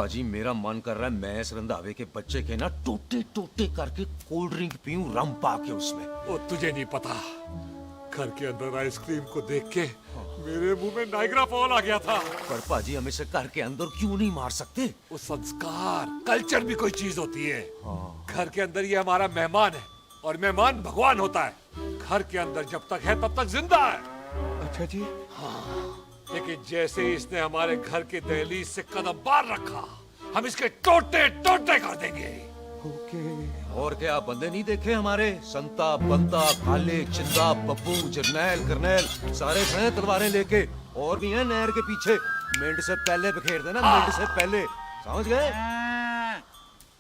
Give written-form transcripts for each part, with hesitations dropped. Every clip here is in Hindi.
पाजी मेरा मन कर रहा है मैं इस रंधावे के बच्चे के ना टोटे टोटे करके कोल्ड ड्रिंक पीऊं रम पाके उसमें। वो तुझे नहीं पता, घर के अंदर आइसक्रीम को देख के मेरे मुंह में नाइग्रा फॉल आ गया था। पर पाजी हम इसे घर के अंदर क्यों नहीं मार सकते? वो संस्कार कल्चर भी कोई चीज होती है। घर के अंदर ये हमारा मेहमान है और मेहमान भगवान होता है। घर के अंदर जब तक है तब तक जिंदा है। अच्छा जी। लेकिन जैसे ही इसने हमारे घर के दहलीज से कदम बाहर रखा, हम इसके टोटे टोटे कर देंगे। और क्या बंदे नहीं देखे हमारे? संता, बंता, खाले, चिंदा, बब्बू, जरनैल, करनैल सारे हैं तलवारें लेके, और भी हैं नहर के पीछे। मिंट से पहले बिखेर देना, मिंट से पहले, समझ गए?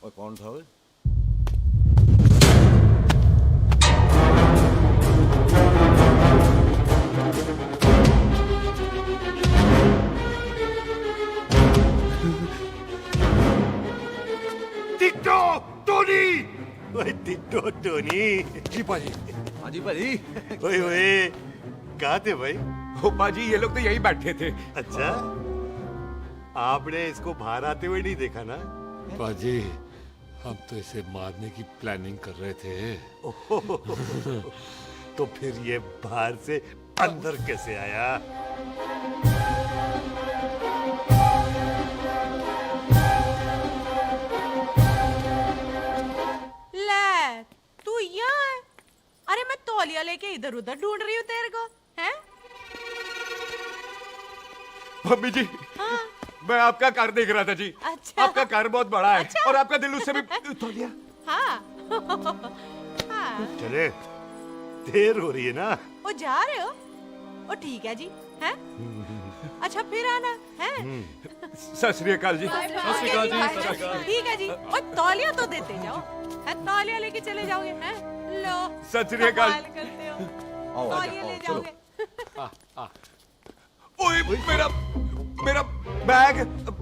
और कौन था वो? Ditto Tony. ओए टिट्टो टोनी। जी पाजी। हाँ जी भाई। ओए ओए कहाँ थे भाई? ओ पाजी ये लोग तो यही बैठे थे। अच्छा, आपने इसको बाहर आते हुए नहीं देखा ना? पाजी हम तो इसे मारने की प्लानिंग कर रहे थे। तो फिर ये बाहर से अंदर कैसे आया? ले तू यहाँ है? अरे मैं तौलिया लेके इधर उधर ढूंढ रही हूँ तेरे को, हैं? मम्मी जी हाँ। मैं आपका कार देख रहा था जी। अच्छा। आपका कार बहुत बड़ा है। अच्छा। और आपका दिल उससे भी तौलिया। हाँ। हाँ। चले, देर हो रही है ना? वो जा रहे हो? वो ठीक है जी, हैं? अच्छा फिर आना, हैं? सत श्री अकाल जी। ठीक है जी। और तौलिया तो देते जाओ, हैं? तौलिया लेके चले जाओगे, हैं? लो। सत श्री अकाल। कमाल करते हो। आओ, तौलिया आओ, ले चलो। जाओगे। ओए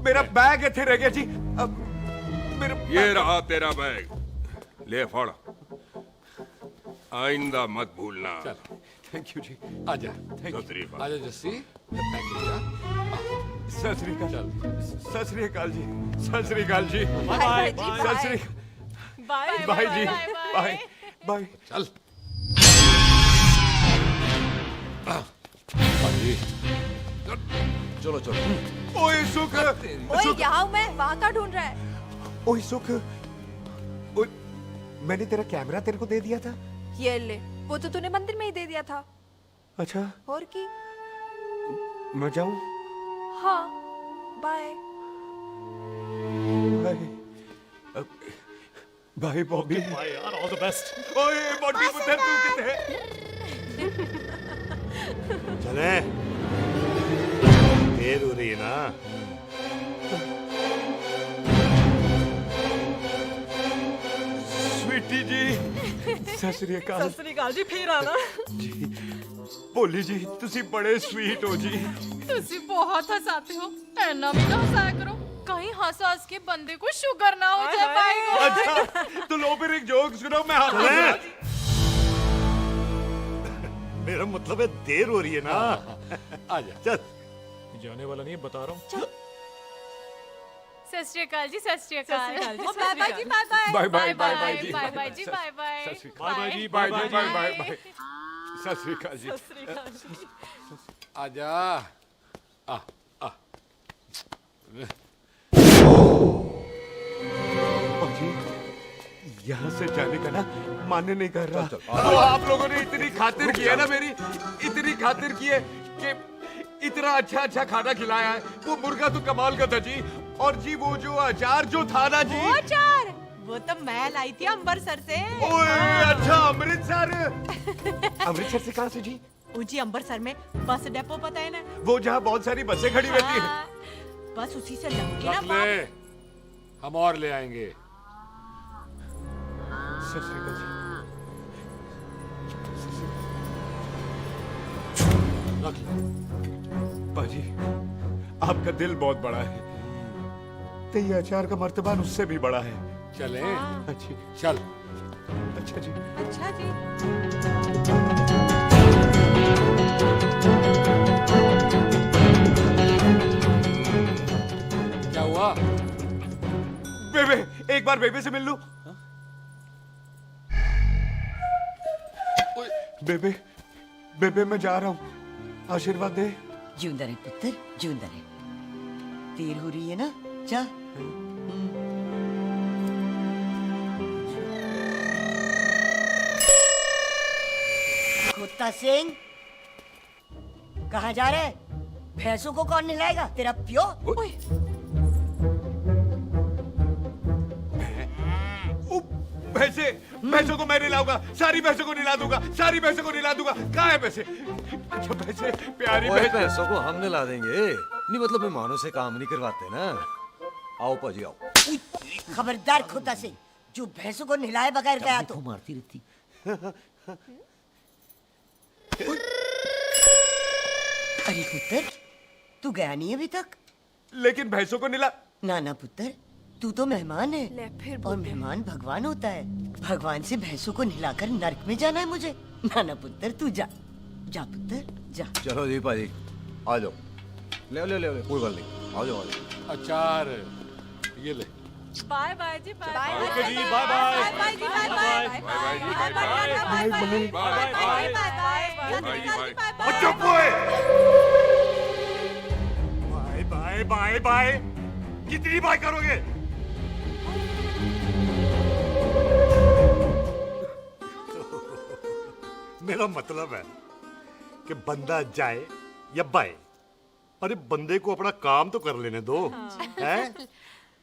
मेरा बैग इथे रह गया जी। मेरा ये रहा तेरा बैग, ले फड़। आइंदा मत भूलना। चल थैंक यू जी। आजा। सत श्री अकाल। आजा जस्सी। सत श्री अकाल। चल। सत श्री अकाल जी। सत श्री अकाल जी। बाय जी, सत श्री बाय बाय जी। Bye bye. चल। पाजी चलो चलो। ओए सुख। ओए यहाँ हूँ मैं, वहाँ का ढूंढ रहा है? ओए सुख। ओए मैंने तेरा कैमरा तेरे को दे दिया था। ये ले, वो तो तूने मंदिर में ही दे दिया था। अच्छा और की? मैं जाऊं? हाँ, बाय। Bye bye Bobby. यार ऑल द बेस्ट। ओए बॉबी पुत्र तू किथे? चले, देर हो रही है ना? स्वीटी जी सत श्री अकाल। सत श्री अकाल जी, फिर आना। जी भोली जी तुसी बड़े स्वीट हो जी। तुसी बहुत हंसाते हो, ऐना भी ना हंसाया करो, कहीं हंस हंस के बंदे को शुगर ना हो जाए भाई को। अच्छा तो लो फिर एक जोक सुनो मैं चले। हंस। मेरा मतलब है देर हो रही है ना? आजा। चल। जाने वाला नहीं बता रहा हूँ। सत श्री अकाल जी, सत श्री अकाल। ओ, बाय बाय जी, bye bye. Bye bye bye bye जी। बाय बाय जी, बाय बाय। सत श्री अकाल। बाय जी बाय बाय बाय बाय। सत श्री अकाल जी। सत श्री अकाल जी। आजा। यहाँ से जाने का ना मान्य नहीं कर रहा। चल, तो आप लोगों ने इतनी खातिर की है ना मेरी, इतनी खातिर की है कि इतना अच्छा अच्छा खाना खिलाया है। वो मुर्गा तो कमाल का था जी। और जी वो जो अचार जो था ना जी। वो चार, वो तो मैं लाई थी अम्बरसर से। ओए अच्छा अमृतसर। अमृतसर से कहाँ से जी? ऊंची अम्बरसर में बस डिपो पता है ना? वो जहाँ बहुत सारी बसें खड़ी रहती है। हाँ, बस उसी से लग ना रख ले, हम और ले आएंगे। सत श्री अकाल जी। रख ले। पाजी आपका दिल बहुत बड़ा है, तो ये अचार का मर्तबान उससे भी बड़ा है। चले। अच्छी। चल। अच्छा जी। अच्छा जी। क्या हुआ? एक बार बेबे से मिल लूं। ओए, बेबे बेबे मैं जा रहा हूं, आशीर्वाद दे। जिंदा रहे पुत्र, जिंदा रहे। देर हो रही है ना, जा। कुत्ता सिंह, कहाँ जा रहे? भैंसों को कौन नहलाएगा? तेरा प्यो? भैंसों को मैं नहलाऊंगा, सारी भैंसों को नहला दूंगा, सारी भैंसों को नहला दूंगा। कहाँ है भैंसे? अच्छा भैंसे, प्यारी ओए, भैंसे। पैसों को हम ला देंगे, नहीं मतलब मेहमानों से काम नहीं करवाते ना। आओ पाजी आओ। खबरदार कुत्ता सिंह, जो भैंसों को नहलाए बगैर गया तो मारती रहती। अरे पुत्र, तू गया नहीं अभी तक? लेकिन भैंसों को नहला। ना ना पुत्र, तू तो मेहमान है, ले फिर और बोल दे। मेहमान भगवान होता है। भगवान से भैंसों को नहलाकर नरक में जाना है मुझे? ना ना पुत्र, तू जा, जा पुत्र, जा। चलो जी पाजी, आ जाओ। ले ले ले ले, कोई बात नहीं, आ जाओ आ जाओ। अचार ये ले। बाय बाय जी, बाय बाय। ओके जी, बाय बाय। बाय जी, bye bye. Bye bye bye bye bye bye. चुप हुए। बाय बाय बाय बाय, कितनी बाय करोगे? मेरा मतलब है कि बंदा जाए या बाय, अरे बंदे को अपना काम तो कर लेने दो। हैं?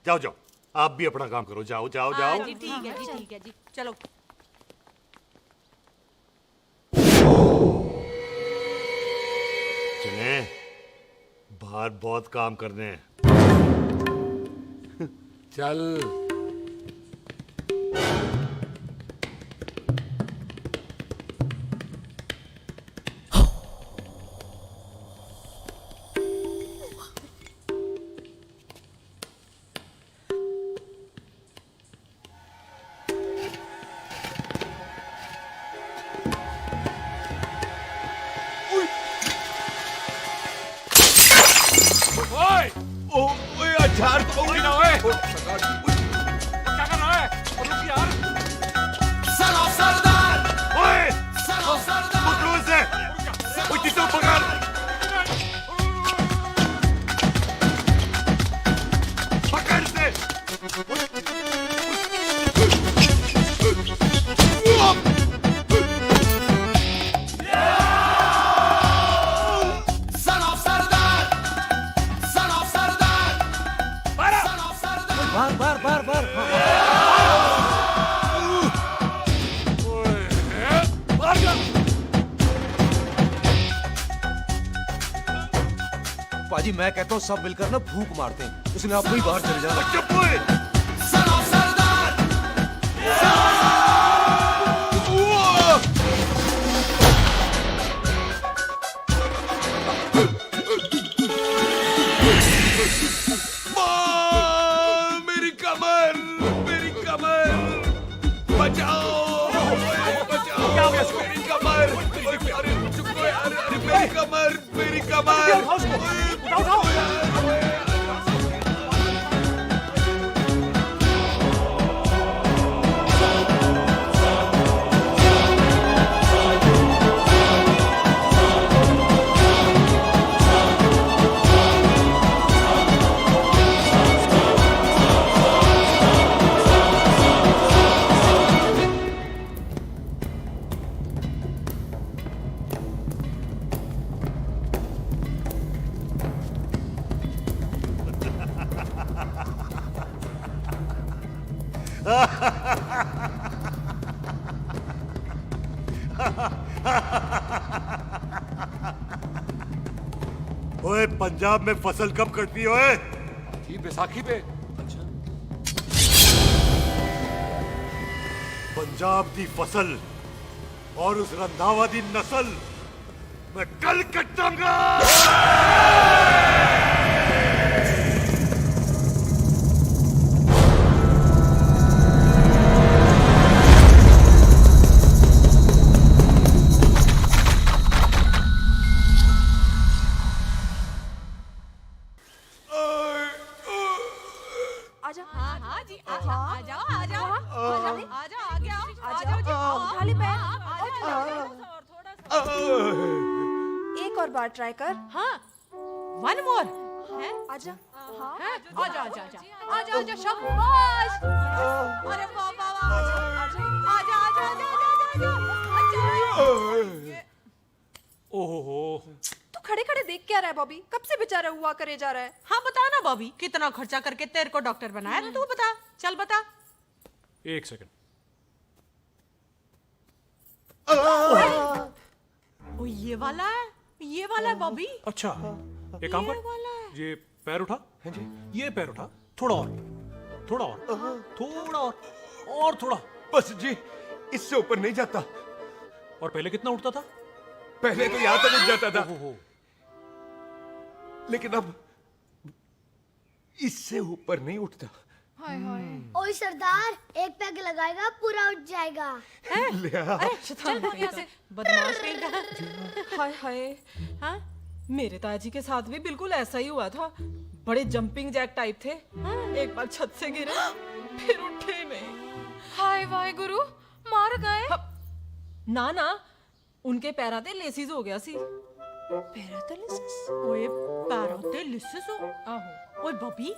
जाओ जाओ, आप भी अपना काम करो, जाओ जाओ हाँ जाओ। जी, ठीक है जी, ठीक है जी, चलो। चले, बाहर बहुत काम करने हैं। चल। ओए अचार तो होगी ना। ओए क्या कर रहा है? रुक यार। ओए, पकड़ो इसे। ओए, किसे पकड़? पकड़ इसे। बार बार बार बार। पाजी मैं कहता हूँ सब मिलकर ना फूंक मारते हैं, उसने आपको ही बाहर चले जाना। चुप हुए। मेरी कमर, मेरी कमर, बचाओ, बचाओ, मेरी कमर। अरे चुप करो यार, अरे मेरी कमर, मेरी कमर। ओए, पंजाब में फसल कब कटती है? ओए, थी बैसाखी पे। पंजाब दी फसल और उस रंधावा दी नस्ल मैं कल कटांगा। आजा। हाँ हाँ जी, आजा आजा और बार ट्राई कर। हाँ, वन मोर है। आजा। हाँ हैं? आजा आजा आजा आजा आजा शाबाश। अरे वाह वाह वाह। आजा आजा आजा आजा आजा आजा। ओहो, तू खड़े खड़े देख क्या रहा है बॉबी? कब से बेचारा हुआ करे जा रहा है? हाँ बता ना बॉबी, कितना खर्चा करके तेरे को डॉक्टर बनाया ना, तू बता, चल बता। एक सेकंड। ओ ये वाला है बॉबी। अच्छा, एक काम ये वाला है। कर, ये पैर उठा। ये पैर उठा, थोड़ा और, थोड़ा और, थोड़ा और थोड़ा। बस जी, इससे ऊपर नहीं जाता। और पहले कितना उठता था? पहले तो यहां तक उठ जाता था, ओहो, लेकिन अब इससे ऊपर नहीं उठता। ओए सरदार, एक पैग लगाएगा पूरा उठ जाएगा। चल भाग यहाँ से, बदमाश कहीं का। हाय हाय। हाँ? मेरे ताजी के साथ भी बिल्कुल ऐसा ही हुआ था। बड़े जंपिंग जैक टाइप थे। एक बार छत से गिरे, फिर उठे नहीं। हाय वाहे गुरु, मार गए। ना ना, उनके पैरा ते लेसिस हो गया सी। ओए पैरालिसिस हो? आहो। ओए बॉबी,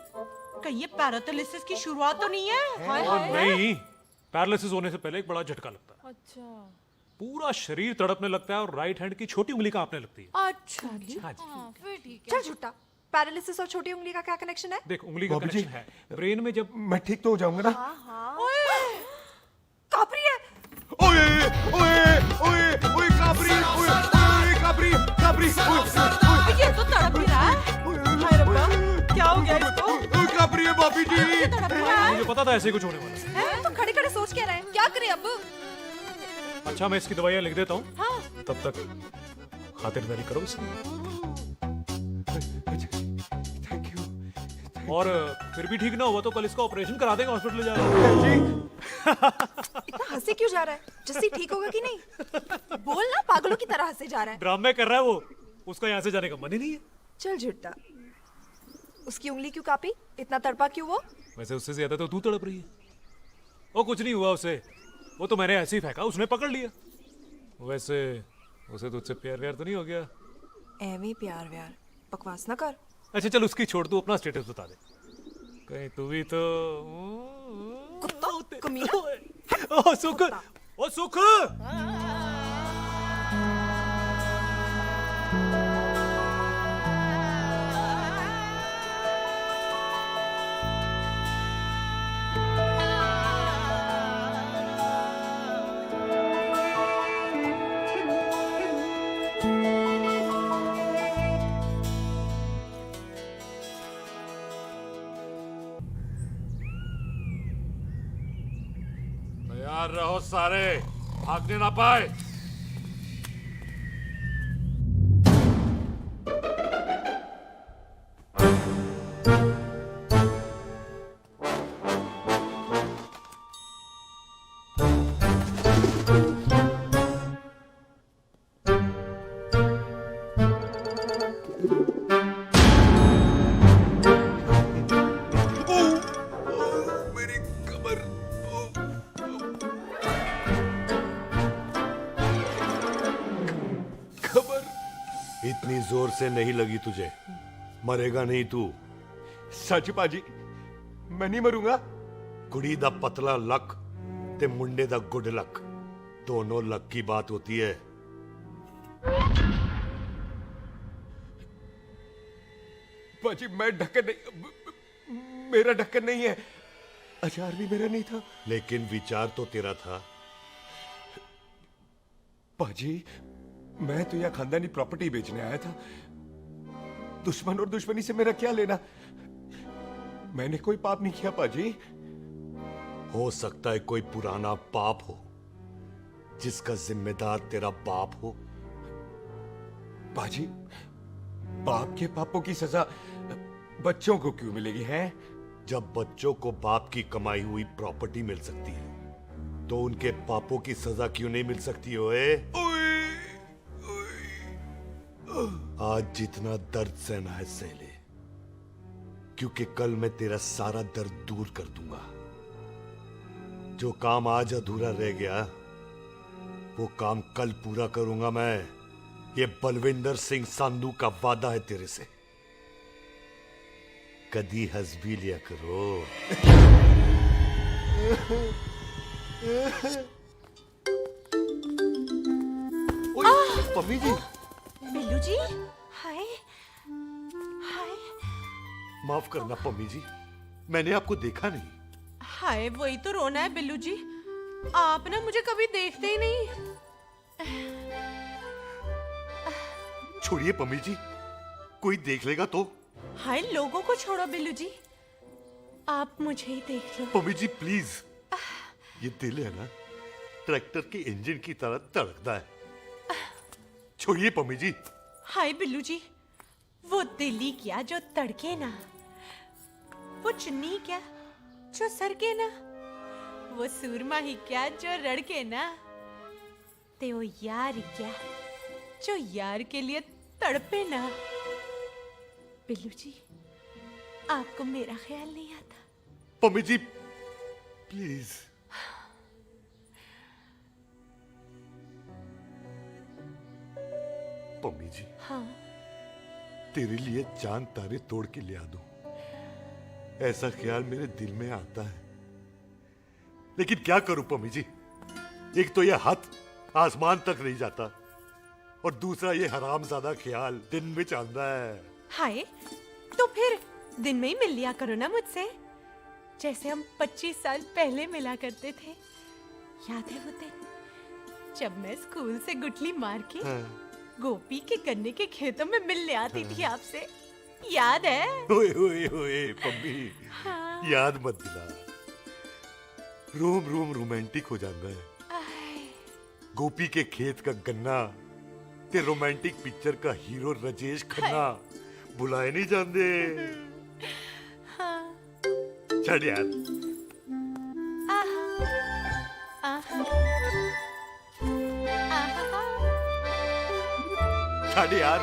कहीं ये पैरालिसिस की शुरुआत तो नहीं है? हाय और हाय। नहीं, पैरालिसिस होने से पहले एक बड़ा झटका लगता है। अच्छा। पूरा शरीर तड़पने लगता है और राइट हैंड की छोटी उंगली कांपने लगती है। अच्छा जी। हाँ जी। फिर ठीक है। चल झूठा। पैरालिसिस और छोटी उंगली का क्या कनेक्शन है? देख, उंगली का बाबू जी। कनेक्शन है ब्रेन में। जब मैं ठीक तो हो जाऊंगा ना? कापरी है। ओए ओए ओए ओए काबरी, ओए ओए काबरी काबरी, ओए ये तो तड़प ही रहा है। हाय रब्बा, क्या हो गया इसको? ओए काबरी है भाभी जी। तड़प रहा है। मुझे पता था ऐसे ही कुछ होने वाला है। तो खड़े खड़े सोच क्या रहे हैं? क्या करें अब? अच्छा, मैं इसकी दवाइयाँ लिख देता हूँ। हाँ। तब तक खातिरदारी करो इसकी। Thank you. और फिर भी ठीक ना हुआ तो कल इसका ऑपरेशन करा देंगे, हॉस्पिटल जाना। इतना हंसे क्यों जा रहा है? जस्सी ठीक होगा कि नहीं? बोल ना, पागलों की तरह हंसे जा रहा है। ड्रामे कर रहा है वो, उसका यहाँ से जाने का मन ही नहीं है। चल झूठा। उसकी उंगली क्यों कापी? इतना तड़पा क्यों वो? वैसे उससे ज्यादा तो तू तड़प रही है। वो कुछ नहीं हुआ उसे, वो तो मैंने ऐसे ही फेंका, उसने पकड़ लिया। वैसे उसे तुझसे प्यार व्यार तो नहीं हो गया? एਵੇਂ प्यार व्यार बकवास ना कर। अच्छा चल, उसकी छोड़, तू अपना स्टेटस बता दे। कहीं तू भी तो कुत्ता कमीना। ओ सुख, ओ सुख। तैयार रहो सारे, भागने ना पाए। मेरी कमर। कमर। इतनी जोर से नहीं लगी तुझे, मरेगा नहीं तू। सच पाजी, मैं नहीं मरूंगा। कुड़ी दा पतला लक ते मुंडे दा गुड लक, दोनों लक की बात होती है। पाजी मैं ढक्कन नहीं, मेरा ढक्कन नहीं है। अचार भी मेरा नहीं था। लेकिन विचार तो तेरा था। पाजी, मैं तो यहाँ खानदानी प्रॉपर्टी बेचने आया था। दुश्मन और दुश्मनी से मेरा क्या लेना? मैंने कोई पाप नहीं किया पाजी। हो सकता है कोई पुराना पाप हो जिसका जिम्मेदार तेरा बाप हो। पाजी, बाप के पापों की सजा बच्चों को क्यों मिलेगी है? जब बच्चों को बाप की कमाई हुई प्रॉपर्टी मिल सकती है तो उनके पापों की सजा क्यों नहीं मिल सकती? ओए आज जितना दर्द सहना है सह ले, क्योंकि कल मैं तेरा सारा दर्द दूर कर दूंगा। जो काम आज अधूरा रह गया वो काम कल पूरा करूंगा मैं। ये बलविंदर सिंह संधू का वादा है तेरे से, कदी हंस भी लिया करो। पम्मी जी, बिल्लू जी, हाय हाय। माफ करना पम्मी जी, मैंने आपको देखा नहीं। हाय, वही तो रोना है बिल्लू जी, आप ना मुझे कभी देखते ही नहीं। छोड़िए पम्मी जी, कोई देख लेगा तो। हाय, लोगों को छोड़ो बिल्लू जी, आप मुझे ही देख लो। पम्मी जी प्लीज, ये दिल है ना, ट्रैक्टर के इंजन की तरह धड़कता है। छोड़िए पम्मी जी। हाय बिल्लू जी, वो दिल्ली क्या जो तड़के ना, वो चुन्नी क्या जो सरके ना, वो सूरमा ही क्या जो रड़के ना, ते वो यार ही क्या जो यार के लिए तड़पे ना। बिल्लू जी, आपको मेरा ख्याल नहीं आता? पम्मी जी प्लीज। पम्मी जी, हाँ, तेरे लिए चांद तारे तोड़ के ले आ दूं, ऐसा ख्याल मेरे दिल में आता है, लेकिन क्या करूं पम्मी जी। एक तो यह हाथ आसमान तक नहीं जाता, और दूसरा ये हरामजादा ख्याल दिन में चांदा है। हाय, तो फिर दिन में ही मिल लिया करो ना मुझसे, जैसे हम 25 साल पहले मिला करते थे। याद है वो दिन जब मैं स्कूल से गुटली मार के गोपी के गन्ने के खेतों में मिलने आती थी आपसे, याद है? ओए ओए ओए पम्मी, हाँ। याद मत दिला, रोम रोम रोमांटिक हो जाता है। गोपी के खेत का गन्ना ते रोमांटिक पिक्चर का हीरो राजेश खन्ना बुलाए नहीं जाते। हाँ। चल यार। चल यार।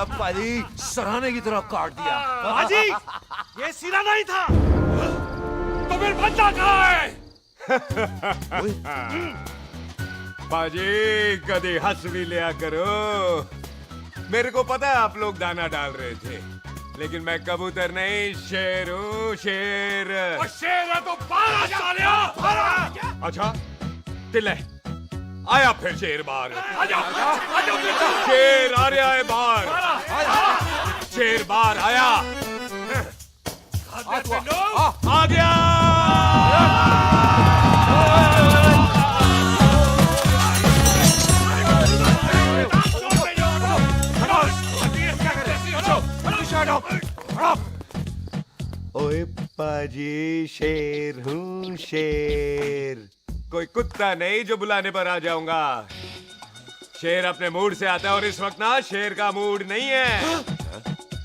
पाजी, सराहने की तरह काट दिया। पाजी, ये सिरा नहीं था, तो फिर बंदा कहाँ है? पाजी, कभी हंस भी लिया करो। मेरे को पता है आप लोग दाना डाल रहे थे, लेकिन मैं कबूतर नहीं, शेर हूँ, शेर। और शेर है तो बाहर आ सालिया, बाहर। अच्छा, तिले आया फिर शेर बाहर। आजा, शेर आ रहा है बाहर। शेर बाहर आया। आ गया। ओए पाजी, शेर हूँ, शेर। कोई कुत्ता नहीं जो बुलाने पर आ जाऊंगा। शेर अपने मूड से आता है, और इस वक्त ना शेर का मूड नहीं है।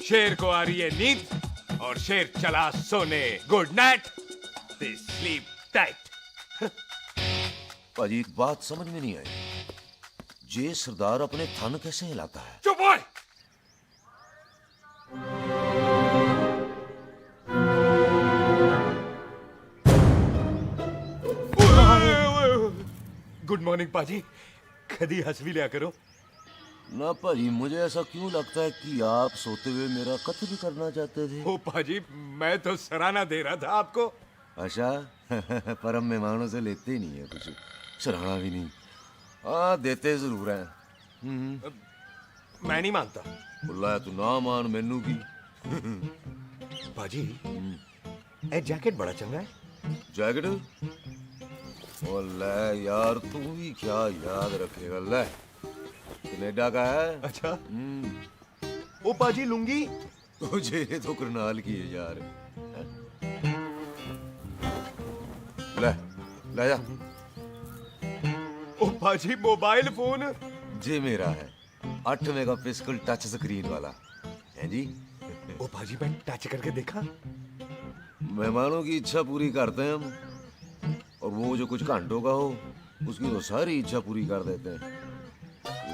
शेर को आ रही है नींद, और शेर चला सोने। Good night, sleep tight. पाजी, एक बात समझ में नहीं आई, जे सरदार अपने थन कैसे हिलाता है? चुप हो। गुड मॉर्निंग पाजी, कदी हंस भी लिया करो। ना भाजी, मुझे ऐसा क्यों लगता है कि आप सोते हुए मेरा कत्ल भी करना चाहते थे? ओ पाजी, मैं तो सराहना दे रहा था आपको। अच्छा पर हम मेहमानों से लेते ही नहीं है कुछ, सराहना भी नहीं। हाँ देते जरूर हैं। मैं नहीं मानता। बुलाया तू ना मान, मैनू की। पाजी ए जैकेट बड़ा चंगा है। जैकेट? ओ ले यार, तू भी क्या याद रखेगा। ले कनेडा का है। अच्छा। ओ पाजी लुंगी? तुझे तो करनाल की है यार। ले ले जा। ओ पाजी मोबाइल फोन? जे मेरा है, 8 मेगापिक्सल टच स्क्रीन वाला है जी। ओ पाजी मैं टच करके देखा। मेहमानों की इच्छा पूरी करते हैं हम, और वो जो कुछ घंटों का हो उसकी तो सारी इच्छा पूरी कर देते हैं।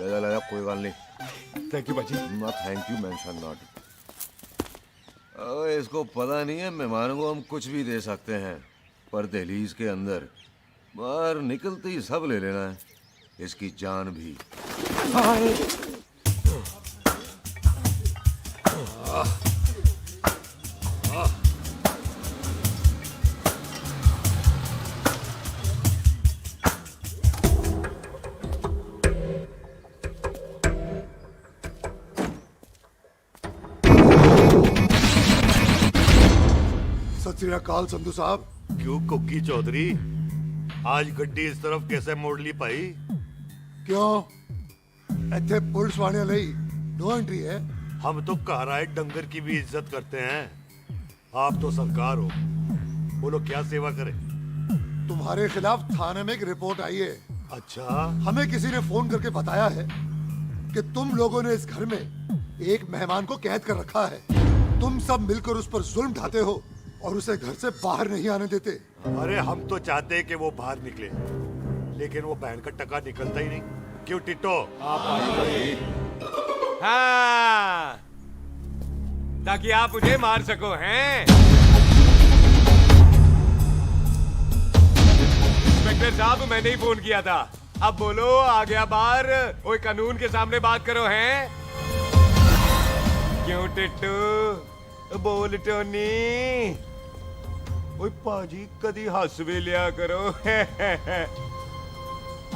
ले जा कोई बात नहीं। थैंक यू पाजी। ना थैंक यू मेंशन नॉट। इसको पता नहीं है मेहमानों को हम कुछ भी दे सकते हैं, पर दहलीज के अंदर बाहर निकलते ही सब ले लेना है, इसकी जान भी। सत श्री अकाल संधू साहब। क्यों कुकी चौधरी, आज गड्डी इस तरफ कैसे मोड़ ली भाई? क्यों इतने पुलिस वाले ਲਈ नो एंट्री है? हम तो घर आए डंगर की भी इज्जत करते हैं। आप तो सरकार हो, बोलो क्या सेवा करें? तुम्हारे खिलाफ थाने में एक रिपोर्ट आई है। अच्छा। हमें किसी ने फोन करके बताया है कि तुम लोगों ने इस घर में एक मेहमान को कैद कर रखा है। तुम सब मिलकर उस पर जुल्म ढाते हो और उसे घर से बाहर नहीं आने देते। अरे हम तो चाहते हैं कि वो बाहर निकले, लेकिन वो बहन का टका निकलता ही नहीं। क्यों टिट्टो? हाँ, ताकि आप मुझे मार सको हैं। इंस्पेक्टर साहब, मैंने ही फोन किया था। अब बोलो, आ गया बाहर? ओए कानून के सामने बात करो हैं। क्यों टिट्टू? बोल टोनी। ओए पाजी, कदी हंस भी लिया करो।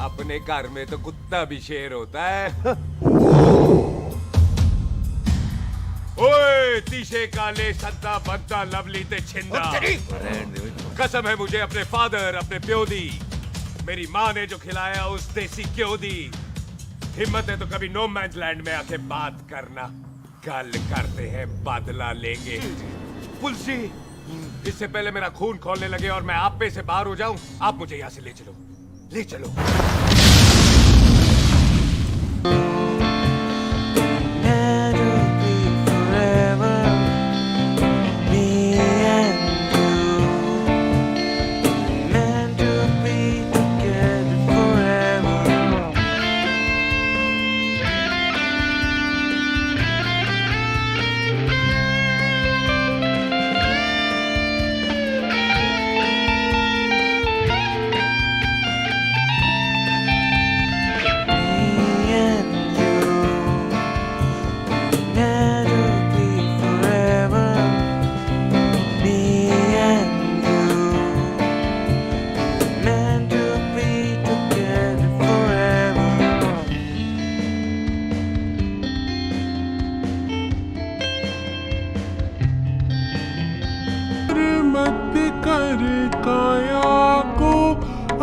अपने घर में तो कुत्ता भी शेर होता है। ओए तीशे काले संता बनता लवली ते छिंदा, कसम है मुझे अपने फादर, अपने प्यो दी, मेरी माँ ने जो खिलाया उस देसी क्यों दी। हिम्मत है तो कभी नो मैंस लैंड में आके बात करना। कल करते हैं, बदला लेंगे। पुलसी, इससे पहले मेरा खून खोलने लगे और मैं आप पे से बाहर हो जाऊं, आप मुझे यहां से ले चलो, ले चलो।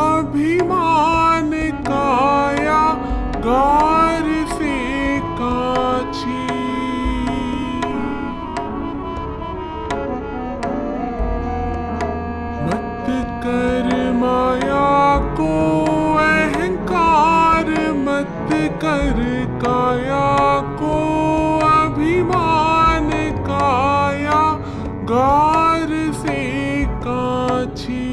अभिमान काया गार से काछी, मत कर माया को अहंकार, मत कर काया को अभिमान काया गार से काछी।